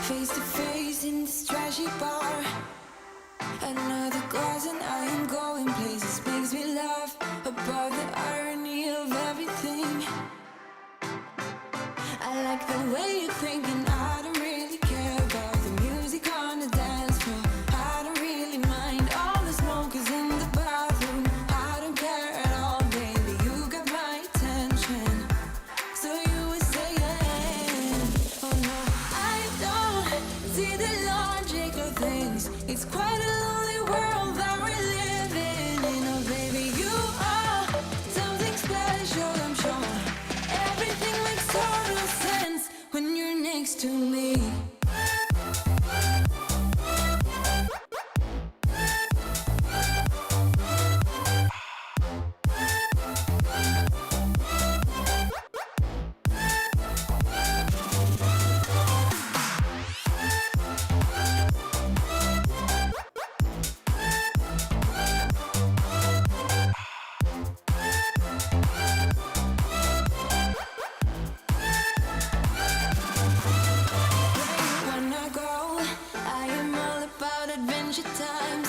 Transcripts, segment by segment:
Face to face in this trashy bar. Another glass and I am going places. Makes me laugh about the irony of everything. I like the way you're thinking. I don't really care about the music on the dance floor. I don't really mind all the smokers in the bathroom. I don't care at all, baby, you got my attention. So you were saying, oh no, I don't see the logic of things. It's quite a lonely world that we're living in. Oh baby, you are something special, I'm sure. Everything makes total sense when you're next to me. When I go, I am all about adventure times.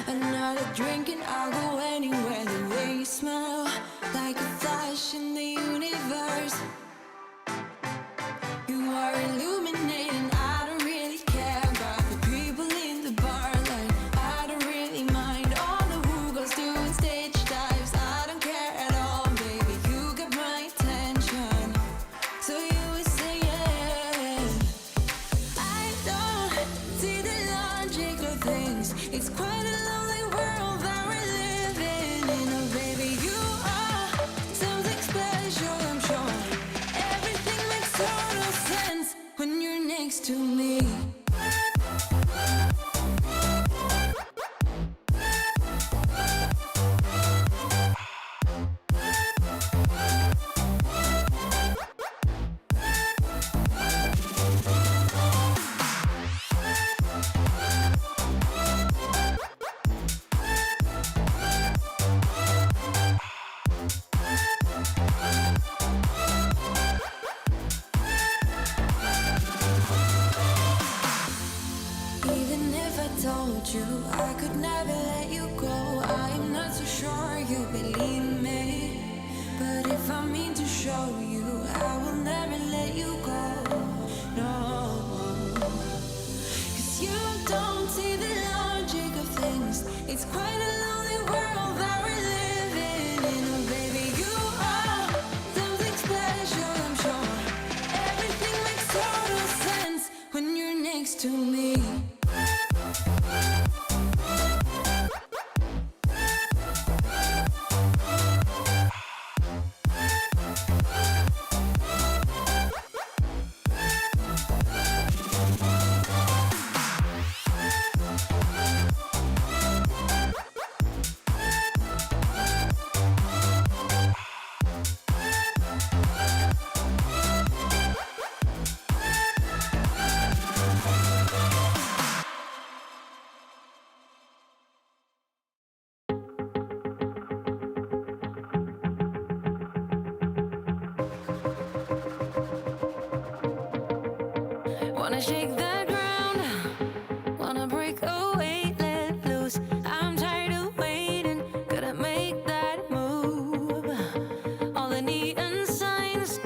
Another drink and I'll go anywhere. The way you smell, like a flash in the universe. You are illuminating. I don't really care about the people in the bar line. I don't really mind all the hookahs doing stage dives. I don't care at all, baby, you got my attention. So you were saying, I don't see the logic of things. It's quite a lonely world that we're living in. Oh baby, you are something special, I'm sure. Everything makes total sense when you're next to me. Even if I told you I could never let you go, I'm not so sure you believe me. But if I mean to show you, I will never let you go. No, 'cause you don't see the logic of things. It's quite a lonely world that we're living in. Oh baby, you are something special, I'm sure. Everything makes total sense when you're next to me. Wanna shake the ground, wanna break away, let loose. I'm tired of waiting, gotta make that move. All the neon signs,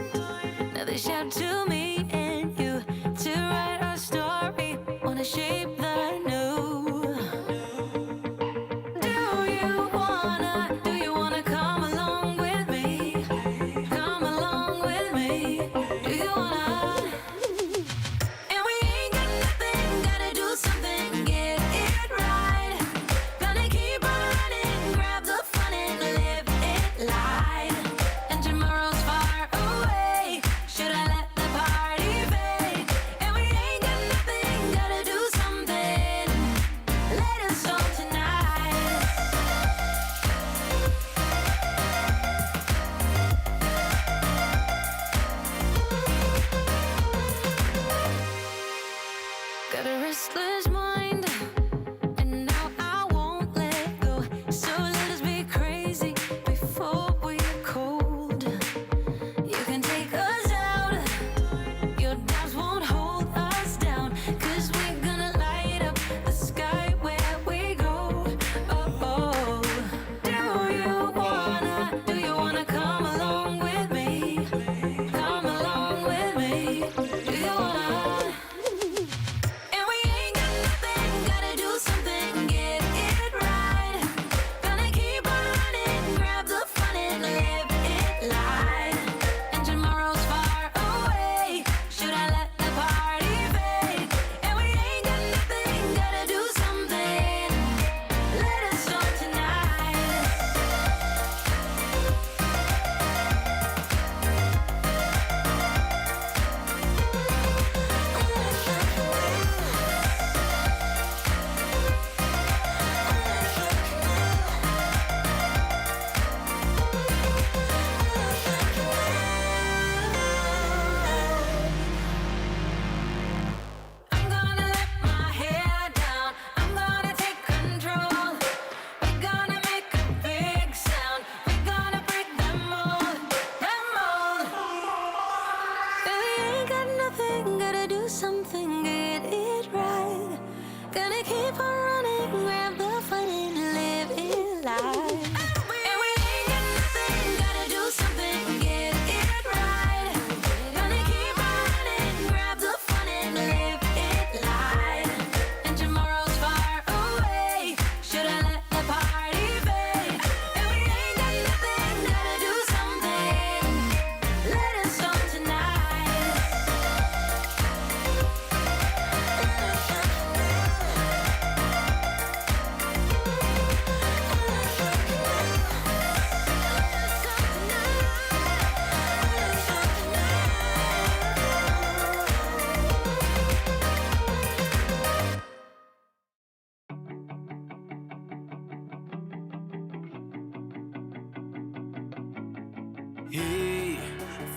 now they shout to me and you to write our story. Wanna shape that new. Do you wanna come along with me? Come along with me. Do you wanna? And we ain't got nothing, gotta do something, get it right. Gonna keep on running, grab the fun and live it light. And tomorrow's far away, should I let the party fade? And we ain't got nothing, gotta do something.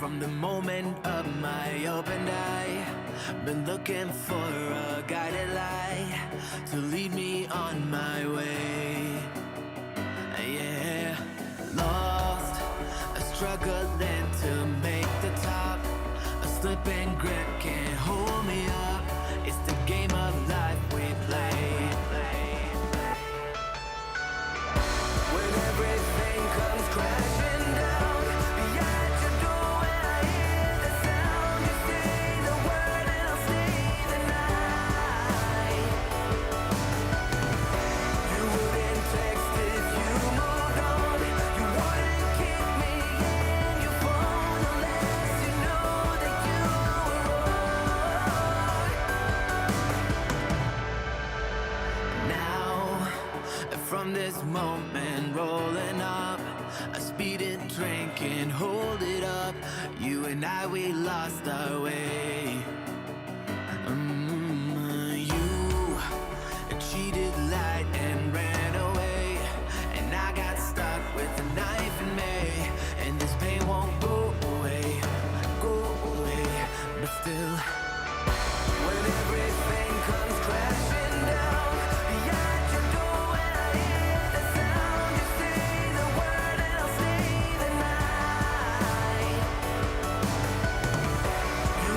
From the moment of my opened eye, been looking for a guided light to lead me on my way. Yeah, lost, struggling to make the top. A slipping grip can't hold me up. It's the game of life we play. When everything comes crashing down behind your door, when I hear the sound, you say the word and I'll stay the night. You wouldn't text if you moved on. You wouldn't keep me in your phone unless you know that you were wrong. Now, from this moment rolling up, a speeding train can't hold it up. You and I, we lost our way. You cheated, lied, and ran away, and I got stuck with a knife in me. And this pain won't go away, but still. When everything comes crashing down behind your door, when I hear the sound, you say the word and I'll stay the night. You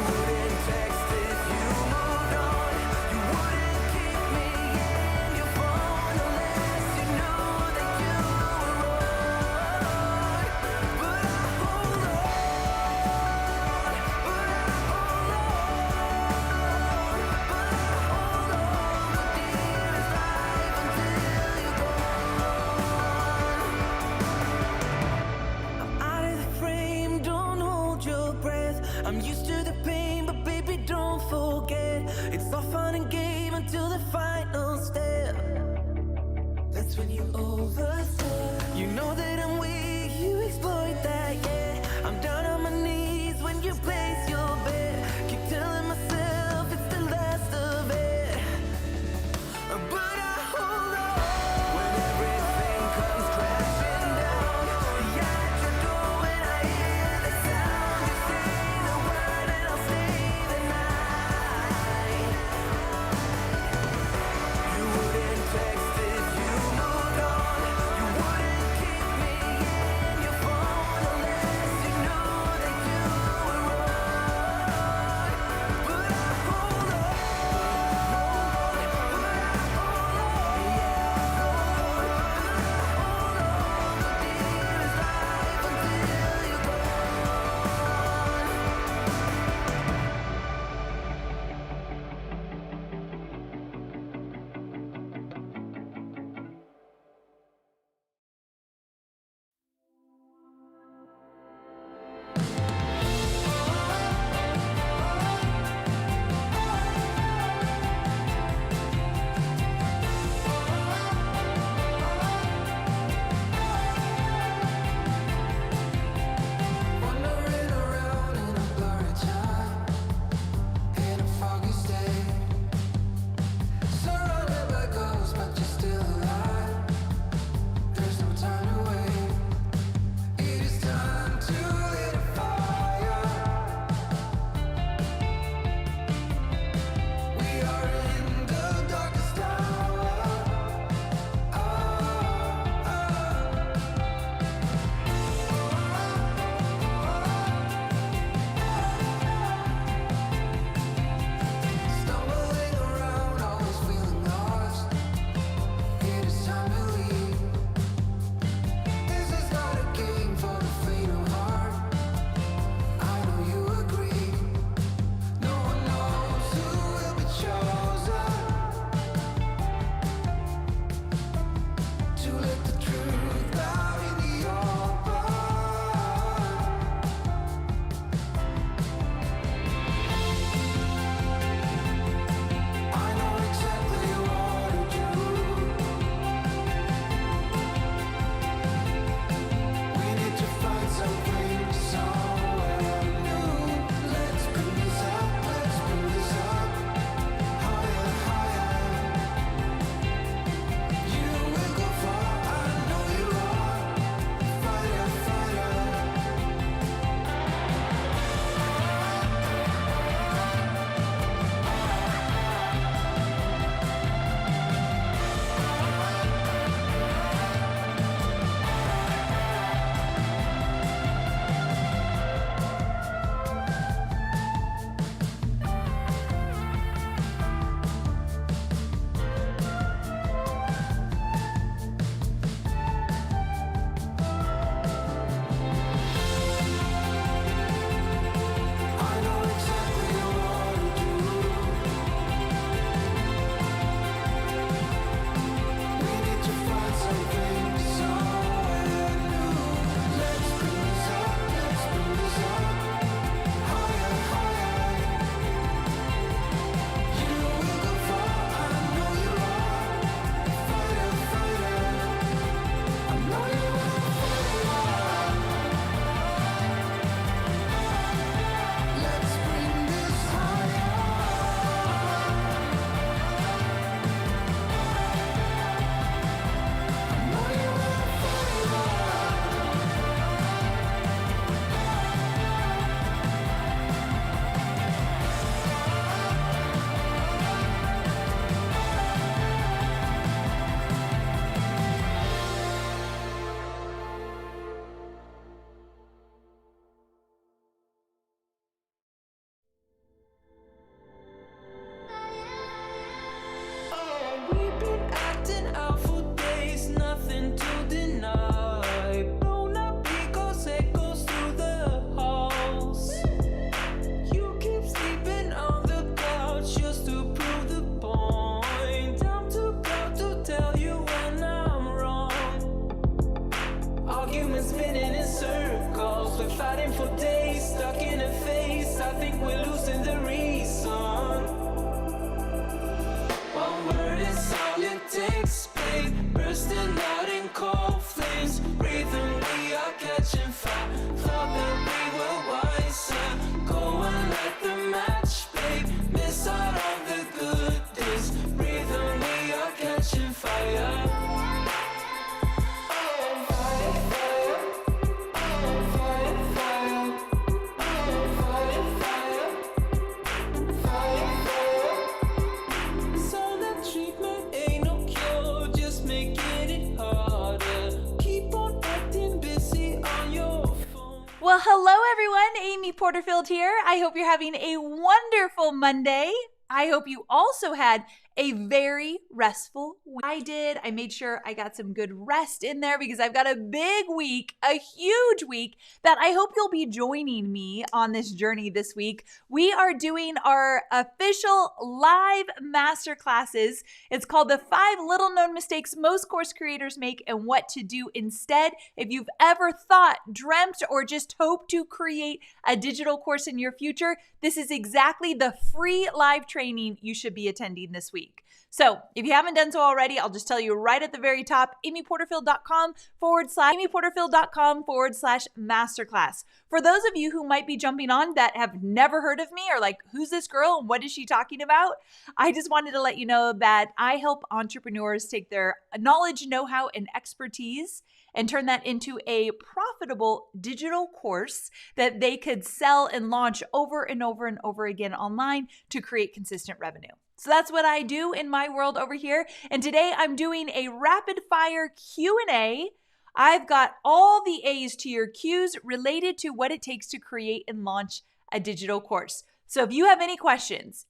Well, hello everyone. Amy Porterfield here. I hope you're having a wonderful Monday. I hope you also had a very restful week. I did. I made sure I got some good rest in there because I've got a big week, a huge week that I hope you'll be joining me on this journey this week. We are doing our official live masterclasses. It's called the 5 Little Known Mistakes Most Course Creators Make and What to Do Instead. If you've ever thought, dreamt, or just hoped to create a digital course in your future, this is exactly the free live training you should be attending this week. So if you haven't done so already, I'll just tell you right at the very top, amyporterfield.com/masterclass. For those of you who might be jumping on that have never heard of me or like, who's this girl and what is she talking about? I just wanted to let you know that I help entrepreneurs take their knowledge, know-how, and expertise and turn that into a profitable digital course that they could sell and launch over and over and over again online to create consistent revenue. So that's what I do in my world over here. And today I'm doing a rapid fire Q&A. I've got all the A's to your Q's related to what it takes to create and launch a digital course. So if you have any questions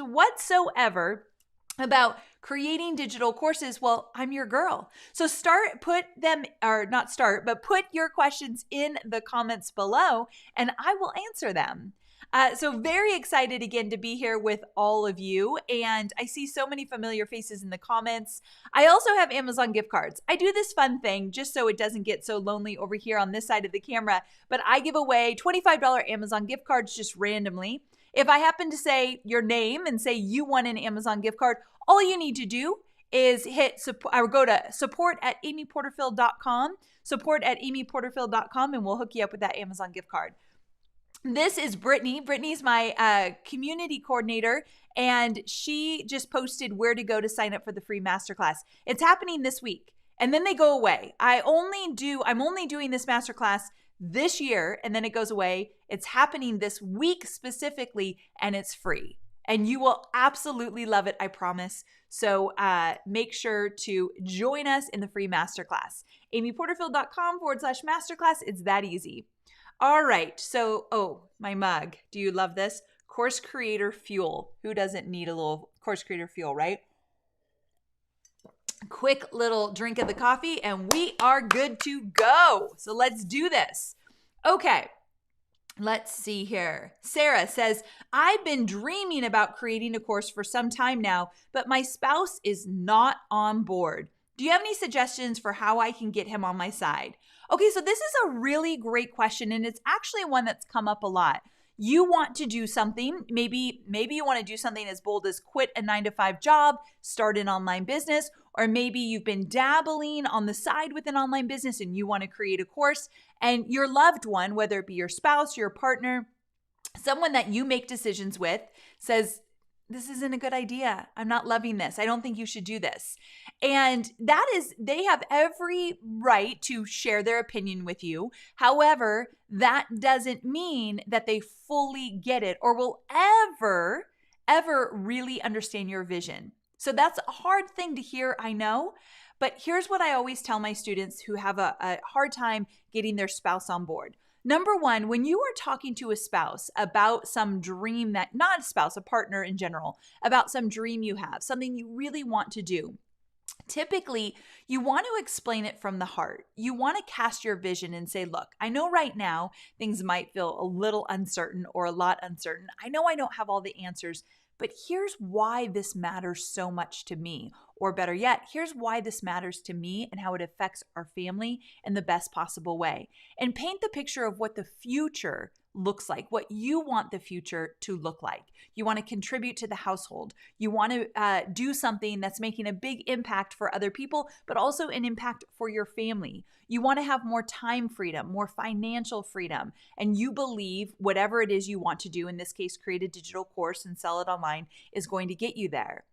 whatsoever about creating digital courses, well, I'm your girl. So put your questions in the comments below and I will answer them. So very excited again to be here with all of you. And I see so many familiar faces in the comments. I also have Amazon gift cards. I do this fun thing just so it doesn't get so lonely over here on this side of the camera, but I give away $25 Amazon gift cards just randomly. If I happen to say your name and say you want an Amazon gift card, all you need to do is go to support@amyporterfield.com, and we'll hook you up with that Amazon gift card. This is Brittany. Brittany's my community coordinator, and she just posted where to go to sign up for the free masterclass. It's happening this week, and then they go away. I'm only doing this masterclass this year, and then it goes away. It's happening this week specifically, and it's free. And you will absolutely love it, I promise. So make sure to join us in the free masterclass. amyporterfield.com/masterclass. It's that easy. All right, so, my mug. Do you love this? Course Creator Fuel. Who doesn't need a little Course Creator Fuel, right? Quick little drink of the coffee and we are good to go. So let's do this. Okay, let's see here. Sarah says, I've been dreaming about creating a course for some time now, but my spouse is not on board. Do you have any suggestions for how I can get him on my side? Okay, so this is a really great question, and it's actually one that's come up a lot. You want to do something, maybe you want to do something as bold as quit a 9-to-5 job, start an online business, or maybe you've been dabbling on the side with an online business and you want to create a course, and your loved one, whether it be your spouse, your partner, someone that you make decisions with, says, this isn't a good idea. I'm not loving this. I don't think you should do this. And they have every right to share their opinion with you. However, that doesn't mean that they fully get it or will ever really understand your vision. So that's a hard thing to hear, I know. But here's what I always tell my students who have a hard time getting their spouse on board. Number one, when you are talking to a spouse about some dream not a spouse, a partner in general, about some dream you have, something you really want to do, typically you want to explain it from the heart. You want to cast your vision and say, look, I know right now things might feel a little uncertain or a lot uncertain. I know I don't have all the answers, but here's why this matters so much to me. Or better yet, here's why this matters to me and how it affects our family in the best possible way. And paint the picture of what the future looks like, what you want the future to look like. You want to contribute to the household. You want to do something that's making a big impact for other people, but also an impact for your family. You want to have more time freedom, more financial freedom, and you believe whatever it is you want to do, in this case, create a digital course and sell it online, is going to get you there.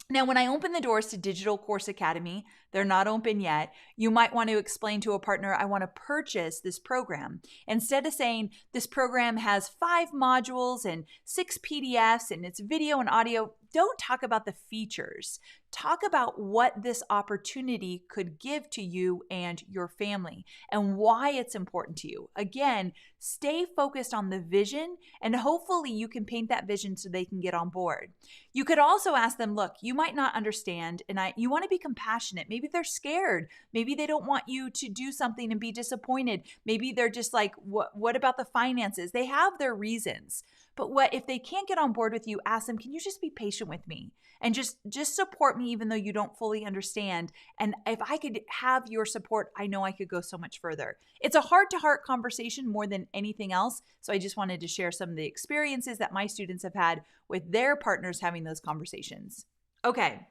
Now, when I open the doors to Digital Course Academy, they're not open yet, you might want to explain to a partner, I want to purchase this program. Instead of saying this program has 5 modules and 6 PDFs and it's video and audio, don't talk about the features. Talk about what this opportunity could give to you and your family and why it's important to you. Again, stay focused on the vision, and hopefully you can paint that vision so they can get on board. You could also ask them, look, you might not understand, and you want to be compassionate. Maybe they're scared. Maybe they don't want you to do something and be disappointed. Maybe they're just like, what about the finances? They have their reasons. But what if they can't get on board with you, ask them, can you just be patient with me and just support me even though you don't fully understand? And if I could have your support, I know I could go so much further. It's a heart-to-heart conversation more than anything else. So I just wanted to share some of the experiences that my students have had with their partners having those conversations. Okay.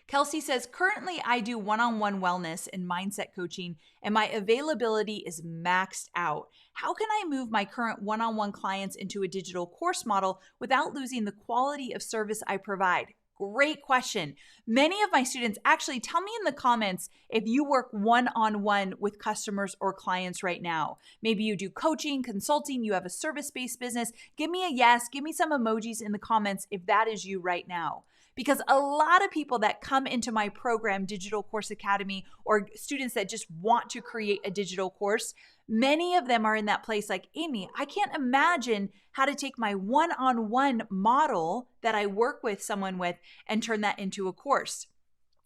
Kelsey says, currently I do one-on-one wellness and mindset coaching, and my availability is maxed out. How can I move my current one-on-one clients into a digital course model without losing the quality of service I provide? Great question. Many of my students, actually tell me in the comments if you work one-on-one with customers or clients right now. Maybe you do coaching, consulting, you have a service-based business. Give me a yes, give me some emojis in the comments if that is you right now. Because a lot of people that come into my program, Digital Course Academy, or students that just want to create a digital course, many of them are in that place like, Amy, I can't imagine how to take my one-on-one model that I work with someone with and turn that into a course.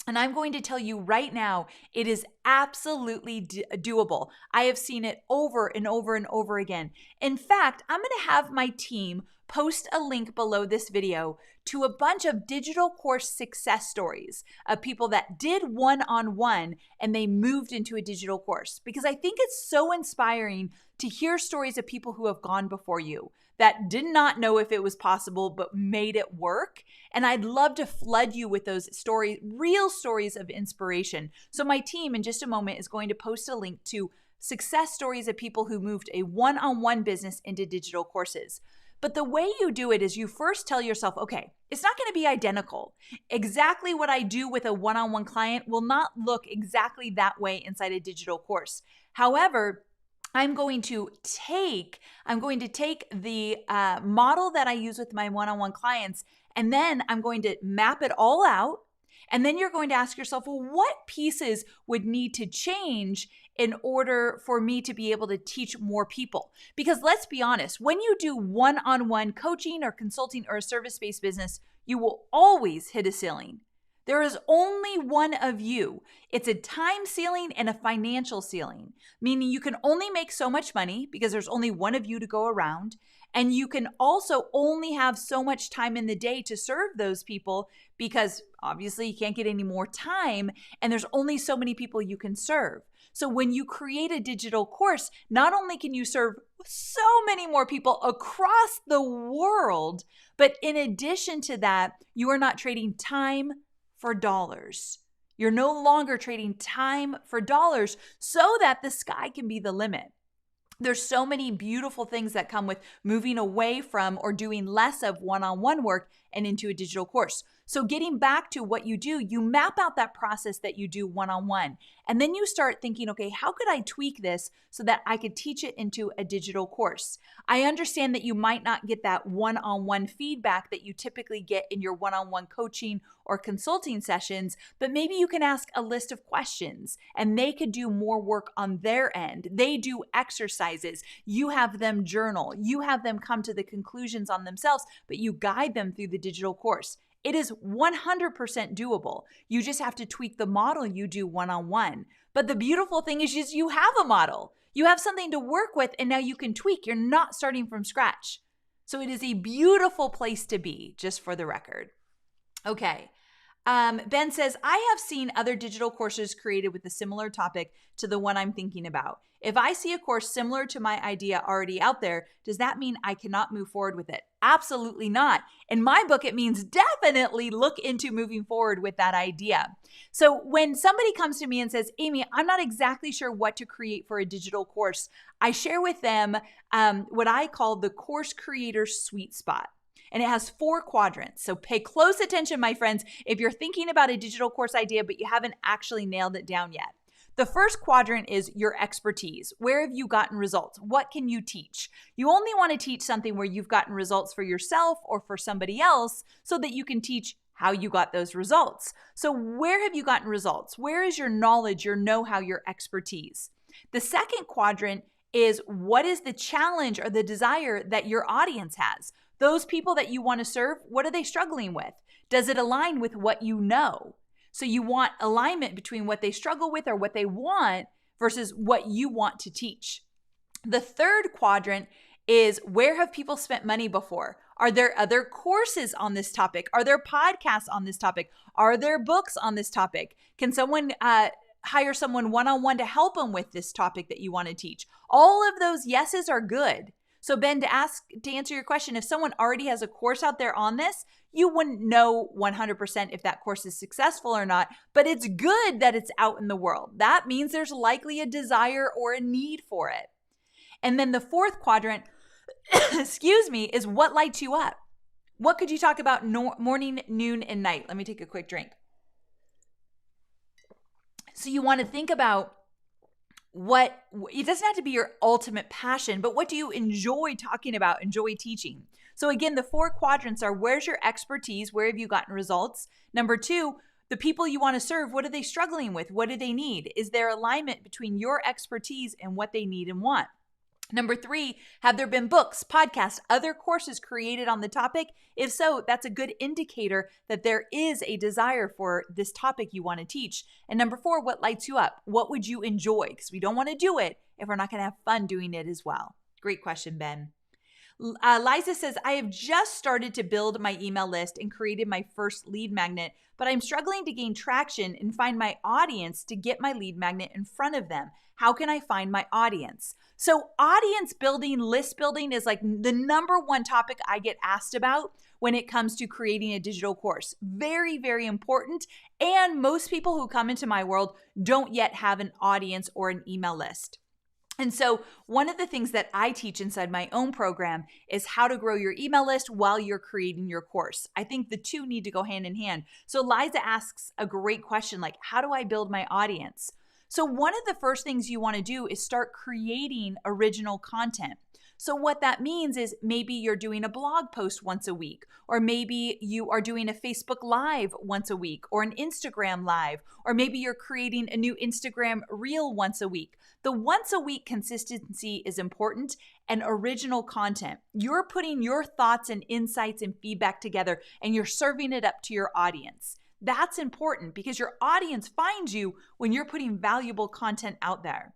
And I'm going to tell you right now, it is absolutely doable. I have seen it over and over and over again. In fact, I'm going to have my team post a link below this video to a bunch of digital course success stories of people that did one-on-one and they moved into a digital course. Because I think it's so inspiring to hear stories of people who have gone before you that did not know if it was possible but made it work. And I'd love to flood you with those stories, real stories of inspiration. So my team in just a moment is going to post a link to success stories of people who moved a one-on-one business into digital courses. But the way you do it is you first tell yourself, okay, it's not going to be identical. Exactly what I do with a one-on-one client will not look exactly that way inside a digital course. However, I'm going to take the model that I use with my one-on-one clients, and then I'm going to map it all out. And then you're going to ask yourself, well, what pieces would need to change in order for me to be able to teach more people? Because let's be honest, when you do one-on-one coaching or consulting or a service-based business, you will always hit a ceiling. There is only one of you. It's a time ceiling and a financial ceiling, meaning you can only make so much money because there's only one of you to go around. And you can also only have so much time in the day to serve those people because obviously you can't get any more time and there's only so many people you can serve. So when you create a digital course, not only can you serve so many more people across the world, but in addition to that, you are not trading time for dollars. You're no longer trading time for dollars so that the sky can be the limit. There's so many beautiful things that come with moving away from or doing less of one-on-one work and into a digital course. So getting back to what you do, you map out that process that you do one-on-one. And then you start thinking, okay, how could I tweak this so that I could teach it into a digital course? I understand that you might not get that one-on-one feedback that you typically get in your one-on-one coaching or consulting sessions, but maybe you can ask a list of questions and they could do more work on their end. They do exercises. You have them journal. You have them come to the conclusions on themselves, but you guide them through the digital course. It is 100% doable. You just have to tweak the model you do one-on-one. But the beautiful thing is just you have a model. You have something to work with and now you can tweak. You're not starting from scratch. So it is a beautiful place to be, just for the record. Okay. Ben says, I have seen other digital courses created with a similar topic to the one I'm thinking about. If I see a course similar to my idea already out there, does that mean I cannot move forward with it? Absolutely not. In my book, it means definitely look into moving forward with that idea. So when somebody comes to me and says, Amy, I'm not exactly sure what to create for a digital course, I share with them what I call the course creator sweet spot. And it has 4 quadrants. So pay close attention, my friends, if you're thinking about a digital course idea, but you haven't actually nailed it down yet. The first quadrant is your expertise. Where have you gotten results? What can you teach? You only want to teach something where you've gotten results for yourself or for somebody else so that you can teach how you got those results. So where have you gotten results? Where is your knowledge, your know-how, your expertise? The second quadrant is what is the challenge or the desire that your audience has? Those people that you want to serve, what are they struggling with? Does it align with what you know? So you want alignment between what they struggle with or what they want versus what you want to teach. The third quadrant is where have people spent money before? Are there other courses on this topic? Are there podcasts on this topic? Are there books on this topic? Can someone hire someone one-on-one to help them with this topic that you want to teach? All of those yeses are good. So Ben, to answer your question, if someone already has a course out there on this, you wouldn't know 100% if that course is successful or not, but it's good that it's out in the world. That means there's likely a desire or a need for it. And then the fourth quadrant, excuse me, is what lights you up. What could you talk about morning, noon, and night? Let me take a quick drink. So you want to think about it doesn't have to be your ultimate passion, but what do you enjoy talking about, enjoy teaching? So again, the four quadrants are where's your expertise? Where have you gotten results? Number two, the people you want to serve, what are they struggling with? What do they need? Is there alignment between your expertise and what they need and want? Number three, have there been books, podcasts, other courses created on the topic? If so, that's a good indicator that there is a desire for this topic you want to teach. And number four, what lights you up? What would you enjoy? Because we don't want to do it if we're not going to have fun doing it as well. Great question, Ben. Liza says, I have just started to build my email list and created my first lead magnet, but I'm struggling to gain traction and find my audience to get my lead magnet in front of them. How can I find my audience? So audience building, list building is like the number one topic I get asked about when it comes to creating a digital course. Very, very important. And most people who come into my world don't yet have an audience or an email list. And so one of the things that I teach inside my own program is how to grow your email list while you're creating your course. I think the two need to go hand in hand. So Liza asks a great question like, how do I build my audience? So one of the first things you want to do is start creating original content. So what that means is maybe you're doing a blog post once a week, or maybe you are doing a Facebook Live once a week, or an Instagram Live, or maybe you're creating a new Instagram Reel once a week. The once a week consistency is important, and original content. You're putting your thoughts and insights and feedback together, and you're serving it up to your audience. That's important because your audience finds you when you're putting valuable content out there.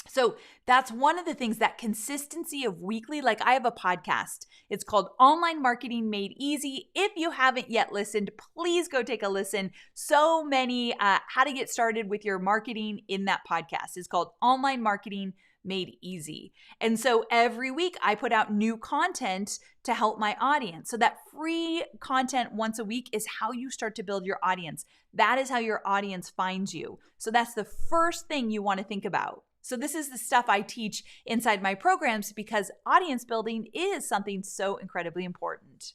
So that's one of the things, that consistency of weekly, like I have a podcast. It's called Online Marketing Made Easy. If you haven't yet listened, please go take a listen. So many how to get started with your marketing in that podcast. It's called Online Marketing Made Easy. And so every week I put out new content to help my audience. So that free content once a week is how you start to build your audience. That is how your audience finds you. So that's the first thing you want to think about. So this is the stuff I teach inside my programs because audience building is something so incredibly important.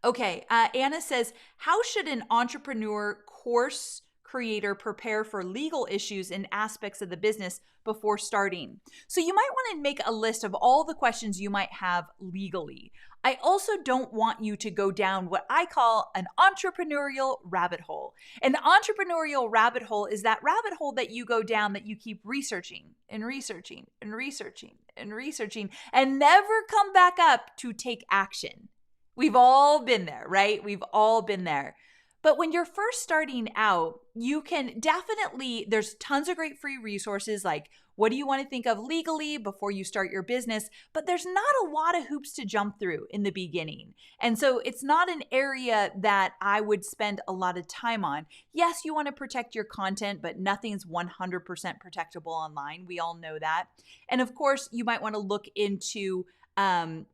Okay, Anna says, how should an entrepreneur course creator prepare for legal issues and aspects of the business before starting? So you might want to make a list of all the questions you might have legally. I also don't want you to go down what I call an entrepreneurial rabbit hole. An entrepreneurial rabbit hole is that rabbit hole that you go down that you keep researching and researching and researching and researching and never come back up to take action. We've all been there, right? We've all been there. But when you're first starting out, you can definitely, there's tons of great free resources like what do you want to think of legally before you start your business? But there's not a lot of hoops to jump through in the beginning. And so it's not an area that I would spend a lot of time on. Yes, you want to protect your content, but nothing's 100% protectable online. We all know that. And of course, you might want to look into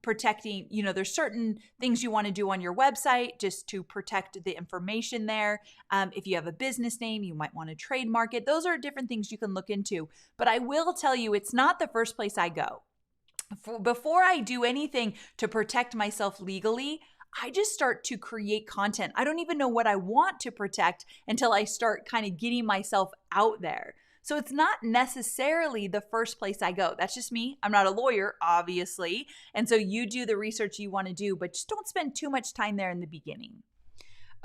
protecting, there's certain things you want to do on your website just to protect the information there. If you have a business name, you might want to trademark it. Those are different things you can look into. But I will tell you, it's not the first place I go. Before I do anything to protect myself legally, I just start to create content. I don't even know what I want to protect until I start kind of getting myself out there. So it's not necessarily the first place I go. That's just me. I'm not a lawyer, obviously. And so you do the research you want to do, but just don't spend too much time there in the beginning.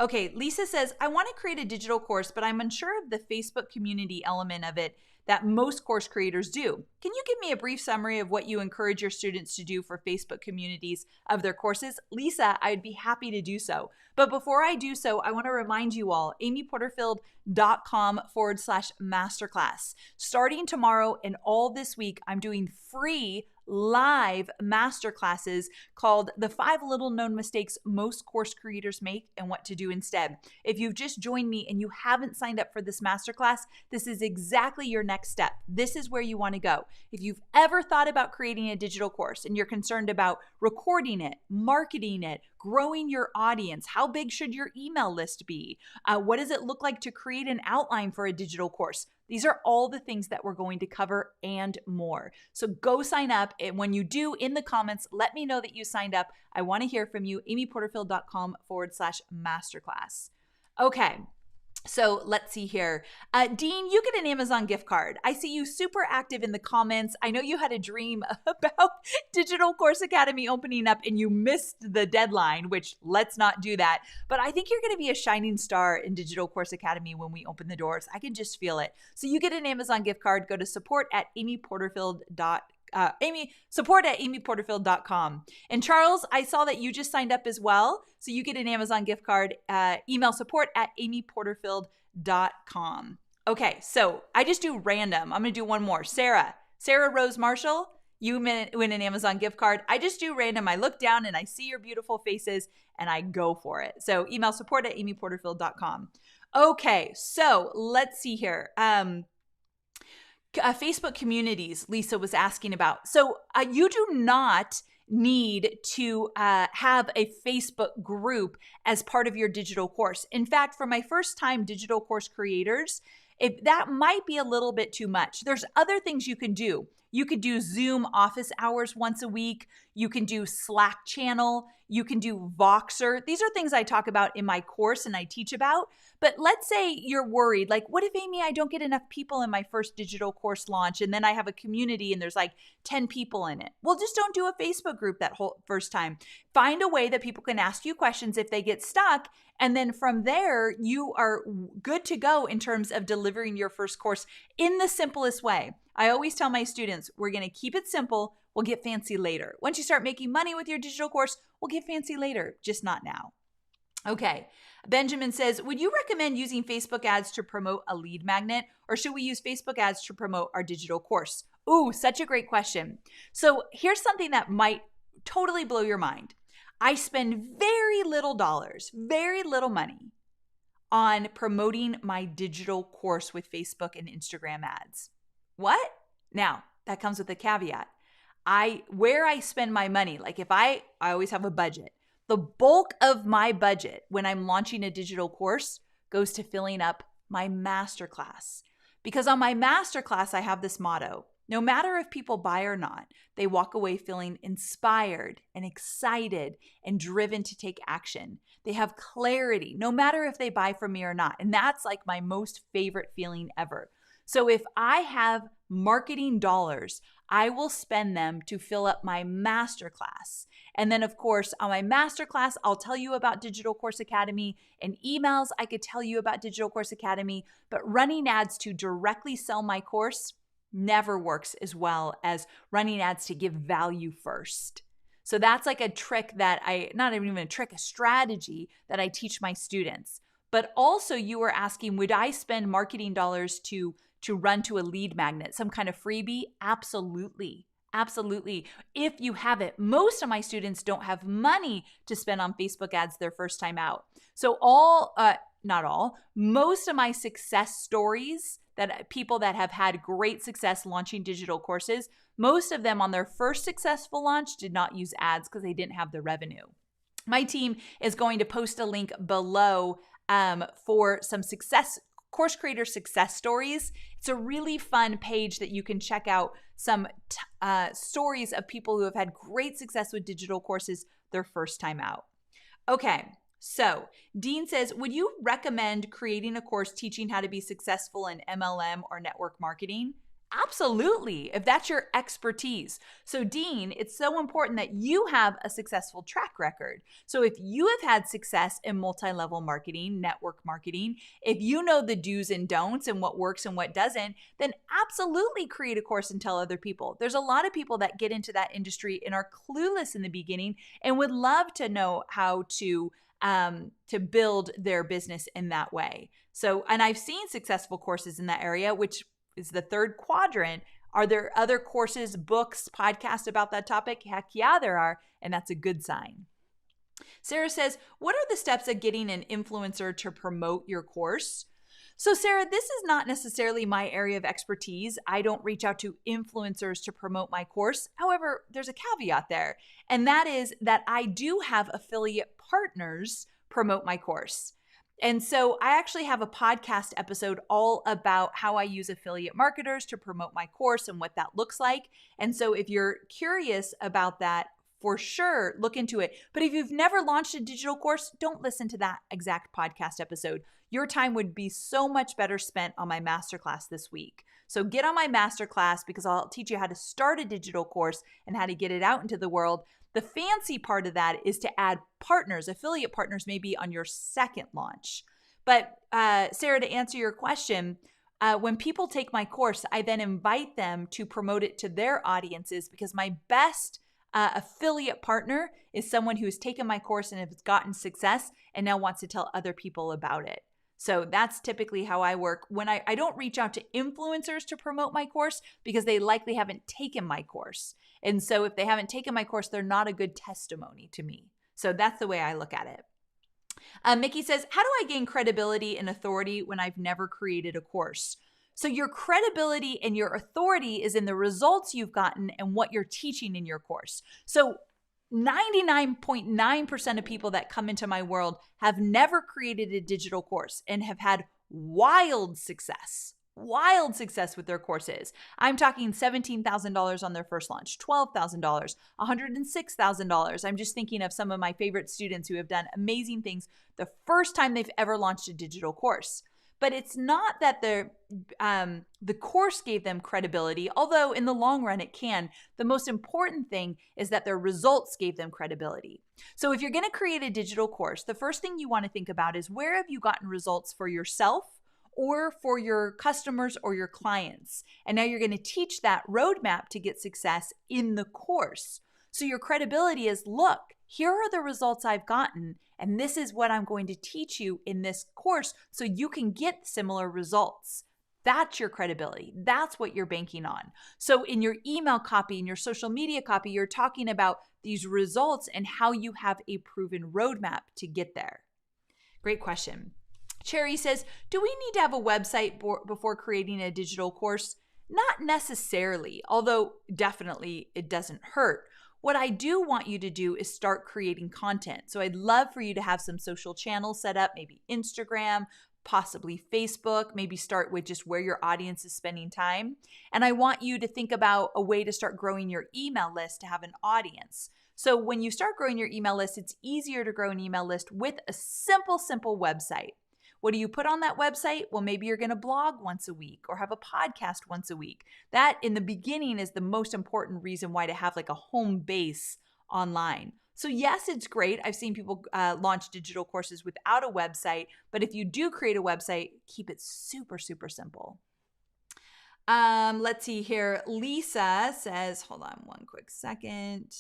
Okay, Lisa says, I want to create a digital course, but I'm unsure of the Facebook community element of it that most course creators do. Can you give me a brief summary of what you encourage your students to do for Facebook communities of their courses? Lisa, I'd be happy to do so. But before I do so, I want to remind you all, amyporterfield.com/masterclass. Starting tomorrow and all this week, I'm doing free live masterclasses called The 5 Little Known Mistakes Most Course Creators Make and What to Do Instead. If you've just joined me and you haven't signed up for this masterclass, this is exactly your next step. This is where you want to go. If you've ever thought about creating a digital course and you're concerned about recording it, marketing it, growing your audience, how big should your email list be? What does it look like to create an outline for a digital course? These are all the things that we're going to cover and more. So go sign up. And when you do, in the comments, let me know that you signed up. I want to hear from you. amyporterfield.com/masterclass. Okay. So let's see here. Dean, you get an Amazon gift card. I see you super active in the comments. I know you had a dream about Digital Course Academy opening up and you missed the deadline, which let's not do that. But I think you're going to be a shining star in Digital Course Academy when we open the doors. I can just feel it. So you get an Amazon gift card. Go to support@amyporterfield.com. Support@amyporterfield.com. And Charles, I saw that you just signed up as well. So you get an Amazon gift card. Email support@amyporterfield.com. Okay, so I just do random. I'm going to do one more. Sarah Rose Marshall, you win an Amazon gift card. I just do random. I look down and I see your beautiful faces and I go for it. So email support@amyporterfield.com. Okay, so let's see here. Facebook communities, Lisa was asking about. So you do not need to have a Facebook group as part of your digital course. In fact, for my first time digital course creators, that might be a little bit too much. There's other things you can do. You could do Zoom office hours once a week. You can do Slack channel. You can do Voxer. These are things I talk about in my course and I teach about. But let's say you're worried, like, what if, Amy, I don't get enough people in my first digital course launch and then I have a community and there's like 10 people in it? Well, just don't do a Facebook group that whole first time. Find a way that people can ask you questions if they get stuck. And then from there, you are good to go in terms of delivering your first course in the simplest way. I always tell my students, we're going to keep it simple. We'll get fancy later. Once you start making money with your digital course, we'll get fancy later, just not now. Okay. Benjamin says, would you recommend using Facebook ads to promote a lead magnet, or should we use Facebook ads to promote our digital course? Ooh, such a great question. So here's something that might totally blow your mind. I spend very little dollars, very little money on promoting my digital course with Facebook and Instagram ads. What? Now, that comes with a caveat. Where I spend my money, like if I always have a budget. The bulk of my budget when I'm launching a digital course goes to filling up my masterclass. Because on my masterclass, I have this motto: no matter if people buy or not, they walk away feeling inspired and excited and driven to take action. They have clarity, no matter if they buy from me or not. And that's like my most favorite feeling ever. So if I have marketing dollars, I will spend them to fill up my masterclass. And then, of course, on my masterclass, I'll tell you about Digital Course Academy. In emails, I could tell you about Digital Course Academy. But running ads to directly sell my course never works as well as running ads to give value first. So that's like a trick that not even a trick, a strategy that I teach my students. But also you were asking, would I spend marketing dollars to run to a lead magnet, some kind of freebie? Absolutely. Absolutely. If you have it, most of my students don't have money to spend on Facebook ads their first time out. So not all, most of my success stories, that people that have had great success launching digital courses, most of them on their first successful launch did not use ads because they didn't have the revenue. My team is going to post a link below for some course creator success stories. It's a really fun page that you can check out some stories of people who have had great success with digital courses their first time out. Okay, So Dean says, would you recommend creating a course teaching how to be successful in MLM or network marketing? Absolutely, if that's your expertise. So Dean, it's so important that you have a successful track record. So if you have had success in multi-level marketing, network marketing, if you know the do's and don'ts and what works and what doesn't, then absolutely create a course and tell other people. There's a lot of people that get into that industry and are clueless in the beginning and would love to know how to build their business in that way. So, and I've seen successful courses in that area, which is the third quadrant. Are there other courses, books, podcasts about that topic? Heck yeah, there are. And that's a good sign. Sarah says, what are the steps of getting an influencer to promote your course? So Sarah, this is not necessarily my area of expertise. I don't reach out to influencers to promote my course. However, there's a caveat there, and that is that I do have affiliate partners promote my course. And so I actually have a podcast episode all about how I use affiliate marketers to promote my course and what that looks like. And so if you're curious about that, for sure, look into it. But if you've never launched a digital course, don't listen to that exact podcast episode. Your time would be so much better spent on my masterclass this week. So get on my masterclass because I'll teach you how to start a digital course and how to get it out into the world. The fancy part of that is to add partners. Affiliate partners may be on your second launch. But Sarah, to answer your question, when people take my course, I then invite them to promote it to their audiences because my best affiliate partner is someone who has taken my course and has gotten success and now wants to tell other people about it. So that's typically how I work. When I don't reach out to influencers to promote my course because they likely haven't taken my course. And so if they haven't taken my course, they're not a good testimony to me. So that's the way I look at it. Mickey says, how do I gain credibility and authority when I've never created a course? So your credibility and your authority is in the results you've gotten and what you're teaching in your course. So 99.9% of people that come into my world have never created a digital course and have had wild success with their courses. I'm talking $17,000 on their first launch, $12,000, $106,000. I'm just thinking of some of my favorite students who have done amazing things the first time they've ever launched a digital course. But it's not that the course gave them credibility, although in the long run it can. The most important thing is that their results gave them credibility. So if you're going to create a digital course, the first thing you want to think about is where have you gotten results for yourself or for your customers or your clients? And now you're going to teach that roadmap to get success in the course. So your credibility is, look, here are the results I've gotten, and this is what I'm going to teach you in this course so you can get similar results. That's your credibility. That's what you're banking on. So in your email copy, in your social media copy, you're talking about these results and how you have a proven roadmap to get there. Great question. Cherry says, do we need to have a website before creating a digital course? Not necessarily, although definitely it doesn't hurt. What I do want you to do is start creating content. So I'd love for you to have some social channels set up, maybe Instagram, possibly Facebook, maybe start with just where your audience is spending time. And I want you to think about a way to start growing your email list to have an audience. So when you start growing your email list, it's easier to grow an email list with a simple website. What do you put on that website? Well, maybe you're going to blog once a week or have a podcast once a week. That in the beginning is the most important reason why to have like a home base online. So yes, it's great. I've seen people launch digital courses without a website, but if you do create a website, keep it super simple. Let's see here. Lisa says, hold on one quick second.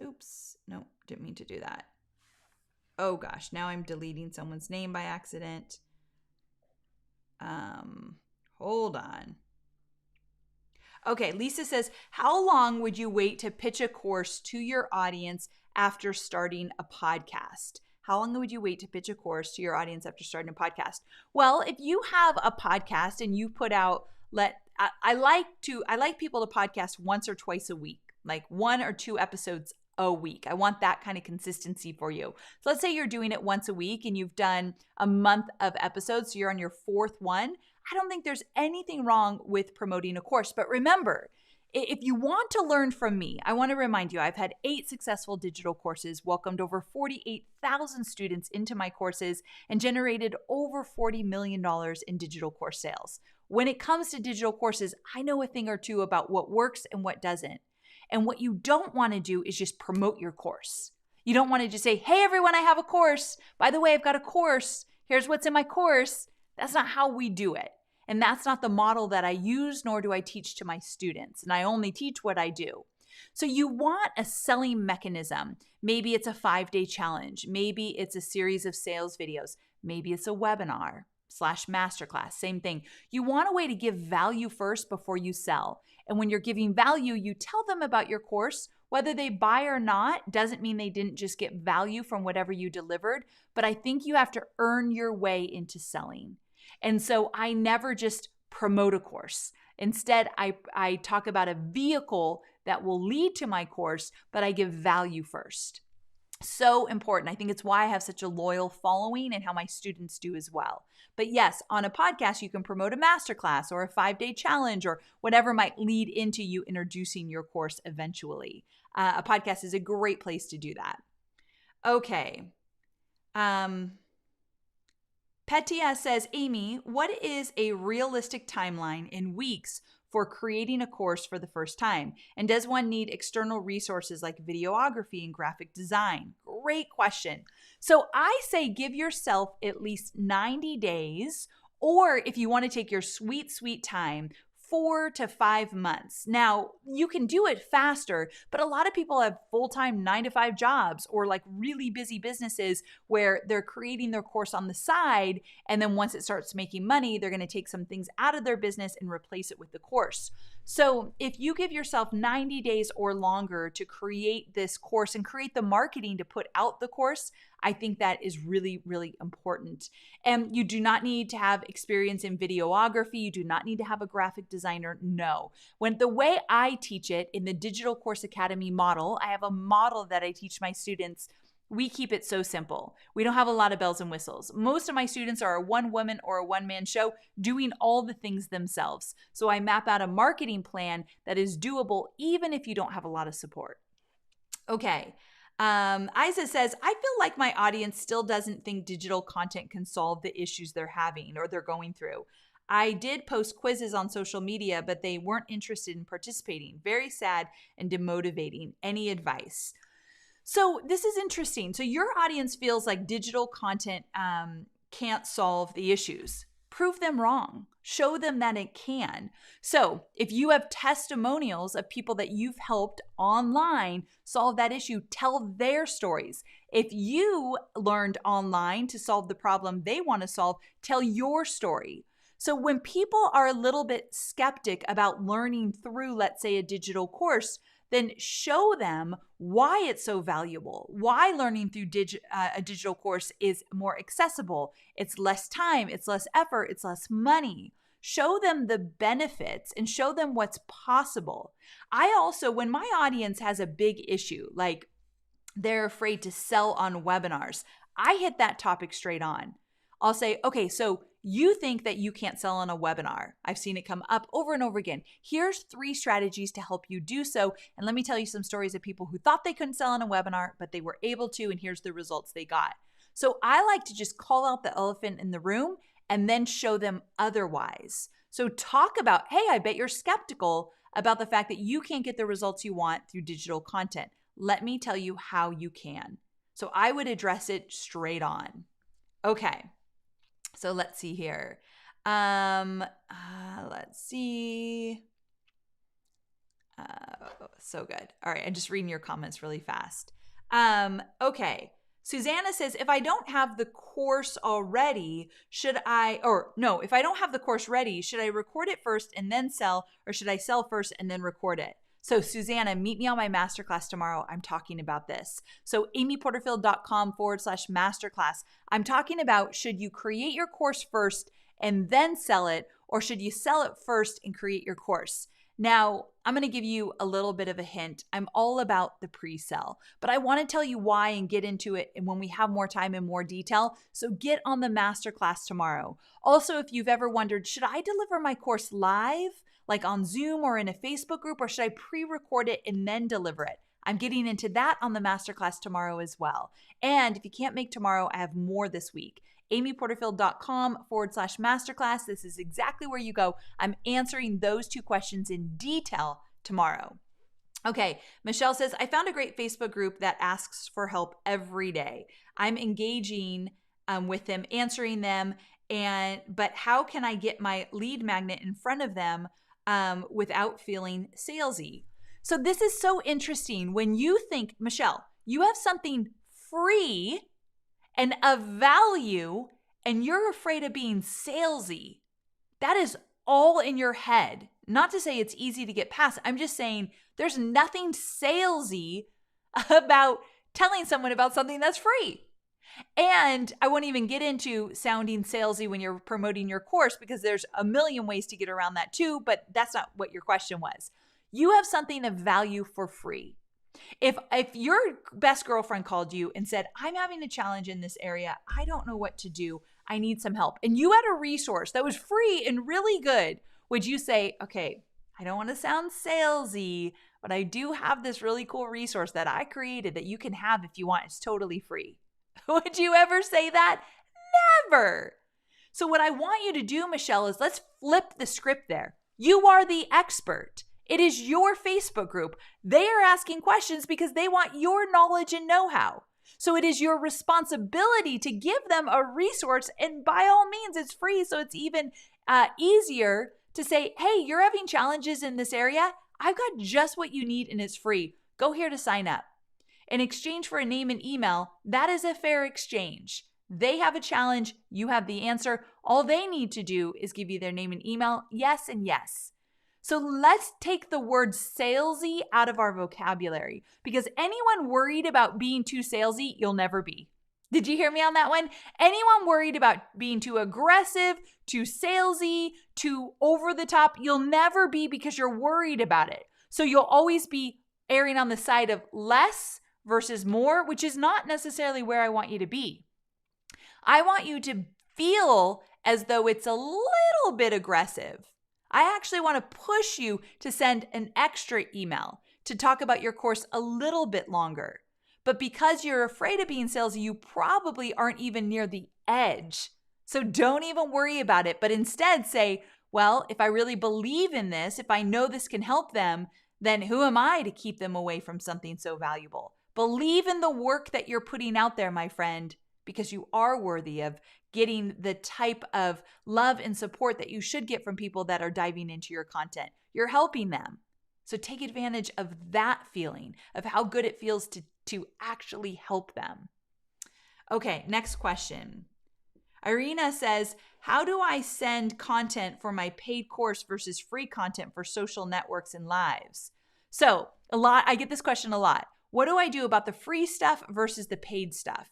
Oops, no, didn't mean to do that. Oh gosh, now I'm deleting someone's name by accident. Hold on. Okay, Lisa says, how long would you wait to pitch a course to your audience after starting a podcast? How long would you wait to pitch a course to your audience after starting a podcast? Well, if you have a podcast and you put out, I like people to podcast once or twice a week, like 1 or 2 episodes a week. I want that kind of consistency for you. So let's say you're doing it once a week and you've done a month of episodes, so you're on your 4th one. I don't think there's anything wrong with promoting a course. But remember, If you want to learn from me, I want to remind you, I've had 8 successful digital courses, welcomed over 48,000 students into my courses, and generated over $40 million in digital course sales. When it comes to digital courses, I know a thing or two about what works and what doesn't. And what you don't want to do is just promote your course. You don't want to just say, hey, everyone, I have a course. By the way, I've got a course. Here's what's in my course. That's not how we do it. And that's not the model that I use, nor do I teach to my students. And I only teach what I do. So you want a selling mechanism. Maybe it's a 5-day challenge. Maybe it's a series of sales videos. Maybe it's a webinar / masterclass, same thing. You want a way to give value first before you sell. And when you're giving value, you tell them about your course. Whether they buy or not doesn't mean they didn't just get value from whatever you delivered, but I think you have to earn your way into selling. And so I never just promote a course. Instead, I talk about a vehicle that will lead to my course, but I give value first. So important. I think it's why I have such a loyal following and how my students do as well. But yes, on a podcast, you can promote a masterclass or a 5-day challenge or whatever might lead into you introducing your course eventually. A podcast is a great place to do that. Okay. Petia says, Amy, what is a realistic timeline in weeks for creating a course for the first time? And does one need external resources like videography and graphic design? Great question. So I say give yourself at least 90 days, or if you want to take your sweet, sweet time, 4 to 5 months. Now, you can do it faster, but a lot of people have full-time 9-to-5 jobs or like really busy businesses where they're creating their course on the side. And then once it starts making money, they're going to take some things out of their business and replace it with the course. So if you give yourself 90 days or longer to create this course and create the marketing to put out the course, I think that is really, really important. And you do not need to have experience in videography. You do not need to have a graphic designer. No. When the way I teach it in the Digital Course Academy model, I have a model that I teach my students. We keep it so simple. We don't have a lot of bells and whistles. Most of my students are a one-woman or a one-man show doing all the things themselves. So I map out a marketing plan that is doable even if you don't have a lot of support. Okay. Isa says, I feel like my audience still doesn't think digital content can solve the issues they're having or they're going through. I did post quizzes on social media, but they weren't interested in participating. Very sad and demotivating. Any advice? So this is interesting. So your audience feels like digital content can't solve the issues. Prove them wrong. Show them that it can. So if you have testimonials of people that you've helped online solve that issue, tell their stories. If you learned online to solve the problem they want to solve, tell your story. So when people are a little bit skeptic about learning through, let's say, a digital course, then show them why it's so valuable, why learning through a digital course is more accessible. It's less time, it's less effort, it's less money. Show them the benefits and show them what's possible. I also, when my audience has a big issue, like they're afraid to sell on webinars, I hit that topic straight on. I'll say, okay, so you think that you can't sell on a webinar. I've seen it come up over and over again. Here's 3 strategies to help you do so. And let me tell you some stories of people who thought they couldn't sell on a webinar, but they were able to, and here's the results they got. So I like to just call out the elephant in the room and then show them otherwise. So talk about, hey, I bet you're skeptical about the fact that you can't get the results you want through digital content. Let me tell you how you can. So I would address it straight on. Okay. So let's see here. Let's see. So good. All right. I'm just reading your comments really fast. Okay. Susanna says, if I don't have the course already, if I don't have the course ready, should I record it first and then sell, or should I sell first and then record it? So Susanna, meet me on my masterclass tomorrow. I'm talking about this. So amyporterfield.com/masterclass. I'm talking about, should you create your course first and then sell it, or should you sell it first and create your course? Now, I'm going to give you a little bit of a hint. I'm all about the pre-sell, but I want to tell you why and get into it and when we have more time in more detail. So get on the masterclass tomorrow. Also, if you've ever wondered, should I deliver my course live, like on Zoom or in a Facebook group, or should I pre-record it and then deliver it? I'm getting into that on the masterclass tomorrow as well. And if you can't make tomorrow, I have more this week. amyporterfield.com/masterclass. This is exactly where you go. I'm answering those 2 questions in detail tomorrow. Okay, Michelle says, I found a great Facebook group that asks for help every day. I'm engaging with them, answering them, but how can I get my lead magnet in front of them without feeling salesy? So this is so interesting. When you think, Michelle, you have something free and of value, and you're afraid of being salesy. That is all in your head. Not to say it's easy to get past. I'm just saying there's nothing salesy about telling someone about something that's free. And I won't even get into sounding salesy when you're promoting your course, because there's a million ways to get around that too, but that's not what your question was. You have something of value for free. If your best girlfriend called you and said, I'm having a challenge in this area, I don't know what to do, I need some help, and you had a resource that was free and really good, would you say, okay, I don't want to sound salesy, but I do have this really cool resource that I created that you can have if you want, it's totally free? Would you ever say that? Never. So what I want you to do, Michelle, is let's flip the script there. You are the expert. It is your Facebook group. They are asking questions because they want your knowledge and know-how. So it is your responsibility to give them a resource, and by all means, it's free, so it's even easier to say, hey, you're having challenges in this area. I've got just what you need, and it's free. Go here to sign up. In exchange for a name and email, that is a fair exchange. They have a challenge, you have the answer. All they need to do is give you their name and email, yes and yes. So let's take the word salesy out of our vocabulary, because anyone worried about being too salesy, you'll never be. Did you hear me on that one? Anyone worried about being too aggressive, too salesy, too over the top, you'll never be, because you're worried about it. So you'll always be erring on the side of less versus more, which is not necessarily where I want you to be. I want you to feel as though it's a little bit aggressive. I actually want to push you to send an extra email to talk about your course a little bit longer. But because you're afraid of being salesy, you probably aren't even near the edge. So don't even worry about it, but instead say, well, if I really believe in this, if I know this can help them, then who am I to keep them away from something so valuable? Believe in the work that you're putting out there, my friend, because you are worthy of getting the type of love and support that you should get from people that are diving into your content. You're helping them. So take advantage of that feeling, of how good it feels to actually help them. Okay, next question. Irina says, how do I send content for my paid course versus free content for social networks and lives? So I get this question a lot. What do I do about the free stuff versus the paid stuff?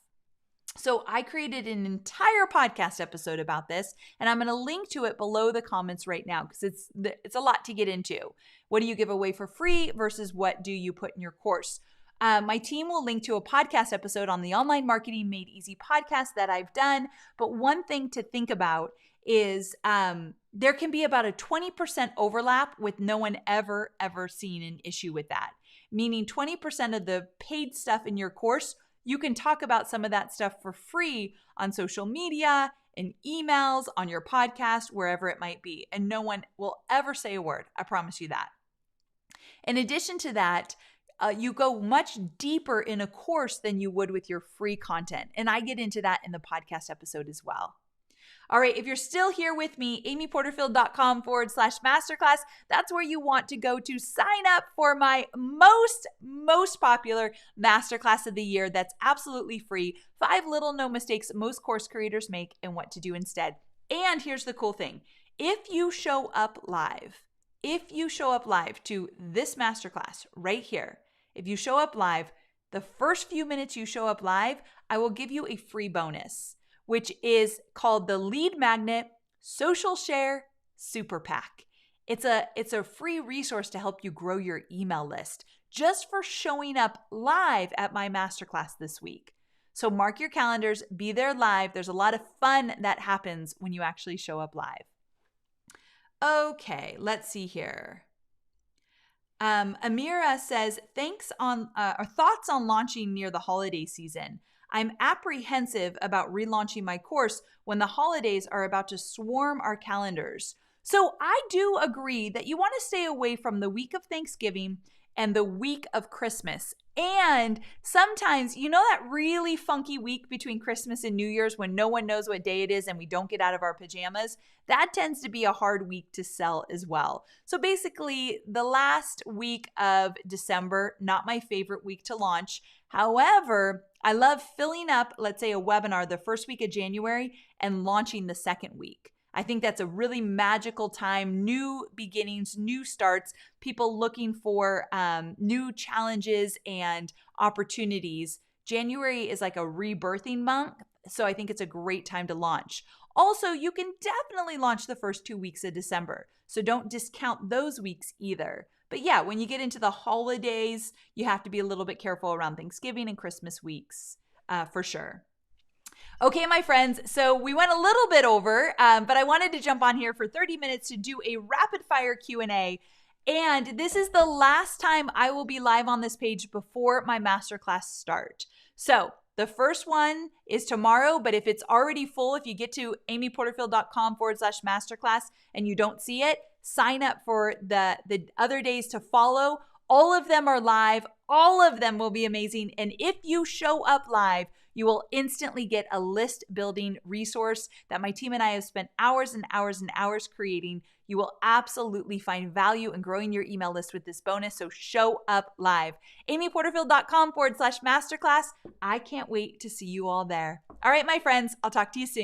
So I created an entire podcast episode about this, and I'm going to link to it below the comments right now, because it's a lot to get into. What do you give away for free versus what do you put in your course? My team will link to a podcast episode on the Online Marketing Made Easy podcast that I've done. But one thing to think about is there can be about a 20% overlap with no one ever seeing an issue with that. Meaning 20% of the paid stuff in your course, you can talk about some of that stuff for free on social media, in emails, on your podcast, wherever it might be. And no one will ever say a word. I promise you that. In addition to that, you go much deeper in a course than you would with your free content. And I get into that in the podcast episode as well. All right, if you're still here with me, amyporterfield.com/masterclass, that's where you want to go to sign up for my most popular masterclass of the year. That's absolutely free. 5 little no mistakes most course creators make and what to do instead. And here's the cool thing. If you show up live to this masterclass right here, if you show up live, the first few minutes you show up live, I will give you a free bonus, which is called the Lead Magnet Social Share Super Pack. It's a free resource to help you grow your email list just for showing up live at my masterclass this week. So mark your calendars, be there live. There's a lot of fun that happens when you actually show up live. Okay, let's see here. Amira says, thanks on or thoughts on launching near the holiday season. I'm apprehensive about relaunching my course when the holidays are about to swarm our calendars. So I do agree that you want to stay away from the week of Thanksgiving and the week of Christmas. And sometimes, you know, that really funky week between Christmas and New Year's when no one knows what day it is and we don't get out of our pajamas? That tends to be a hard week to sell as well. So basically, the last week of December, not my favorite week to launch. However, I love filling up, let's say, a webinar the first week of January and launching the second week. I think that's a really magical time, new beginnings, new starts, people looking for new challenges and opportunities. January is like a rebirthing month, so I think it's a great time to launch. Also, you can definitely launch the first 2 weeks of December, so don't discount those weeks either. But yeah, when you get into the holidays, you have to be a little bit careful around Thanksgiving and Christmas weeks for sure. Okay, my friends, so we went a little bit over, but I wanted to jump on here for 30 minutes to do a rapid fire Q&A. And this is the last time I will be live on this page before my masterclass start. So the first one is tomorrow, but if it's already full, if you get to amyporterfield.com/masterclass and you don't see it, sign up for the other days to follow. All of them are live. All of them will be amazing. And if you show up live, you will instantly get a list building resource that my team and I have spent hours and hours and hours creating. You will absolutely find value in growing your email list with this bonus. So show up live. amyporterfield.com/masterclass. I can't wait to see you all there. All right, my friends, I'll talk to you soon.